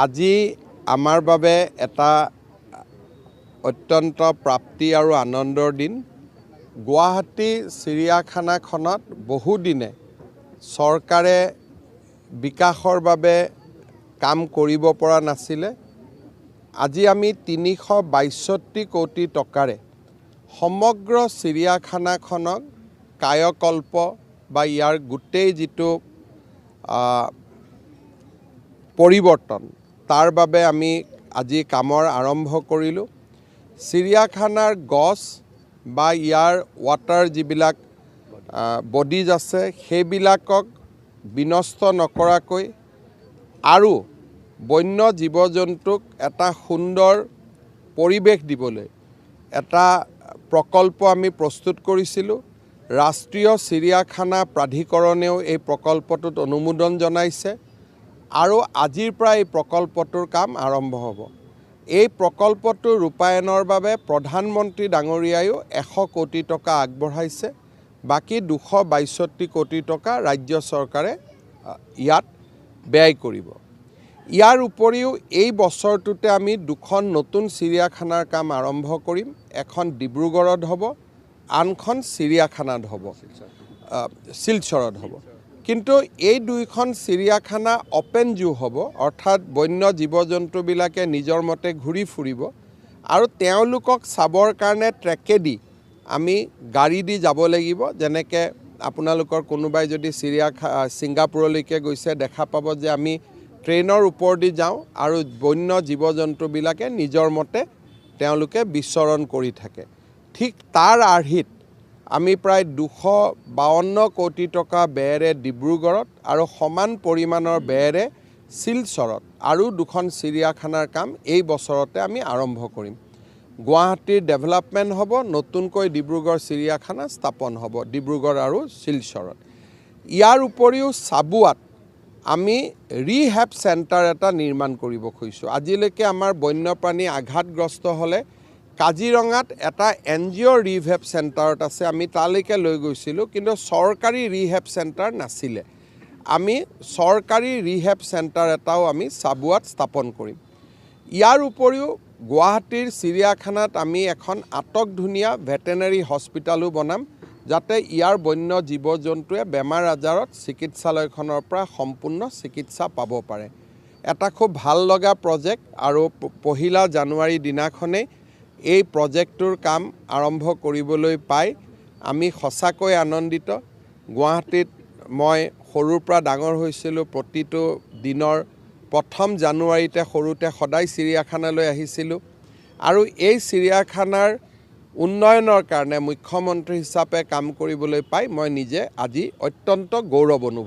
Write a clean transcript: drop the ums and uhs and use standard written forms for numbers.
আজি আমাৰ বাবে এটা অত্যন্ত প্ৰাপ্তি আৰু আনন্দৰ দিন। গুৱাহাটী চিৰিয়াখানাখনত বহুদিনে চৰকাৰে বিকাশৰ বাবে কাম কৰিব পৰা নাছিলে। আজি আমি ৩৬২ কোটি টকাৰে সমগ্ৰ চিৰিয়াখানাখনক কায়কল্প বা ইয়াৰ গোটেই যিটো পৰিৱৰ্তন তাৰ বাবে আমি আজি কামৰ আৰম্ভ কৰিলোঁ। চিৰিয়াখানাৰ গছ বা ইয়াৰ ৱাটাৰ যিবিলাক বডিজ আছে সেইবিলাকক বিনষ্ট নকৰাকৈ আৰু বন্য জীৱ জন্তুক এটা সুন্দৰ পৰিৱেশ দিবলৈ এটা প্ৰকল্প আমি প্ৰস্তুত কৰিছিলোঁ। ৰাষ্ট্ৰীয় চিৰিয়াখানা প্ৰাধিকৰণেও এই প্ৰকল্পটোত অনুমোদন জনাইছে আৰু আজিৰ পৰা এই প্ৰকল্পটোৰ কাম আৰম্ভ হ'ব। এই প্ৰকল্পটো ৰূপায়ণৰ বাবে প্ৰধানমন্ত্ৰী ডাঙৰীয়ায়ো 100 কোটি টকা আগবঢ়াইছে। বাকী 262 কোটি টকা ৰাজ্য চৰকাৰে ইয়াত ব্যয় কৰিব। ইয়াৰ উপৰিও এই বছৰটোতে আমি 2খন নতুন চিৰিয়াখানাৰ কাম আৰম্ভ কৰিম। এখন ডিব্ৰুগড়ত হ'ব, আনখন চিৰিয়াখানাত হ'ব, শিলচৰত হ'ব। কিন্তু এই 2খন চিৰিয়াখানা অপেন জু হ'ব, অৰ্থাৎ বন্য জীৱ জন্তুবিলাকে নিজৰ মতে ঘূৰি ফুৰিব আৰু তেওঁলোকক চাবৰ কাৰণে ট্ৰেকেদি আমি গাড়ী দি যাব লাগিব। যেনেকৈ আপোনালোকৰ কোনোবাই যদি ছিংগাপুৰলৈকে গৈছে দেখা পাব যে আমি ট্ৰেইনৰ ওপৰেদি যাওঁ আৰু বন্য জীৱ জন্তুবিলাকে নিজৰ মতে তেওঁলোকে বিচৰণ কৰি থাকে। ঠিক তাৰ আৰ্হিত আমি প্ৰায় 252 কোটি টকা ব্যয়েৰে ডিব্ৰুগড়ত আৰু সমান পৰিমাণৰ ব্যয়েৰে শিলচৰত আৰু 2খন চিৰিয়াখানাৰ কাম এই বছৰতে আমি আৰম্ভ কৰিম। গুৱাহাটীৰ ডেভেলপমেণ্ট হ'ব, নতুনকৈ ডিব্ৰুগড় চিৰিয়াখানা স্থাপন হ'ব ডিব্ৰুগড় আৰু শিলচৰত। ইয়াৰ উপৰিও চাবুৱাত আমি ৰিহেব চেণ্টাৰ এটা নিৰ্মাণ কৰিব খুজিছোঁ। আজিলৈকে আমাৰ বন্যপ্ৰাণী আঘাতগ্ৰস্ত হ'লে কাজিৰঙাত এটা NGO ৰিহেব চেণ্টাৰত আছে, আমি তালৈকে লৈ গৈছিলোঁ, কিন্তু চৰকাৰী ৰিহেব চেণ্টাৰ নাছিলে। আমি চৰকাৰী ৰিহেব চেণ্টাৰ এটাও আমি চাবুৱাত স্থাপন কৰিম। ইয়াৰ উপৰিও গুৱাহাটীৰ চিৰিয়াখানাত আমি এখন আটকধুনীয়া ভেটেনেৰী হস্পিটেলো বনাম, যাতে ইয়াৰ বন্য জীৱ জন্তুৱে বেমাৰ আজাৰত চিকিৎসালয়খনৰ পৰা সম্পূৰ্ণ চিকিৎসা পাব পাৰে। এটা খুব ভাল লগা প্ৰজেক্ট আৰু 1 জানুৱাৰী দিনাখনেই এই প্ৰজেক্টটোৰ কাম আৰম্ভ কৰিবলৈ পাই আমি সঁচাকৈ আনন্দিত। গুৱাহাটীত মই সৰুৰ পৰা ডাঙৰ হৈছিলোঁ। প্ৰতিটো দিনৰ 1 জানুৱাৰীতে সৰুতে সদায় চিৰিয়াখানালৈ আহিছিলোঁ আৰু এই চিৰিয়াখানাৰ উন্নয়নৰ কাৰণে মুখ্যমন্ত্ৰী হিচাপে কাম কৰিবলৈ পাই মই নিজে আজি অত্যন্ত গৌৰৱ অনুভৱ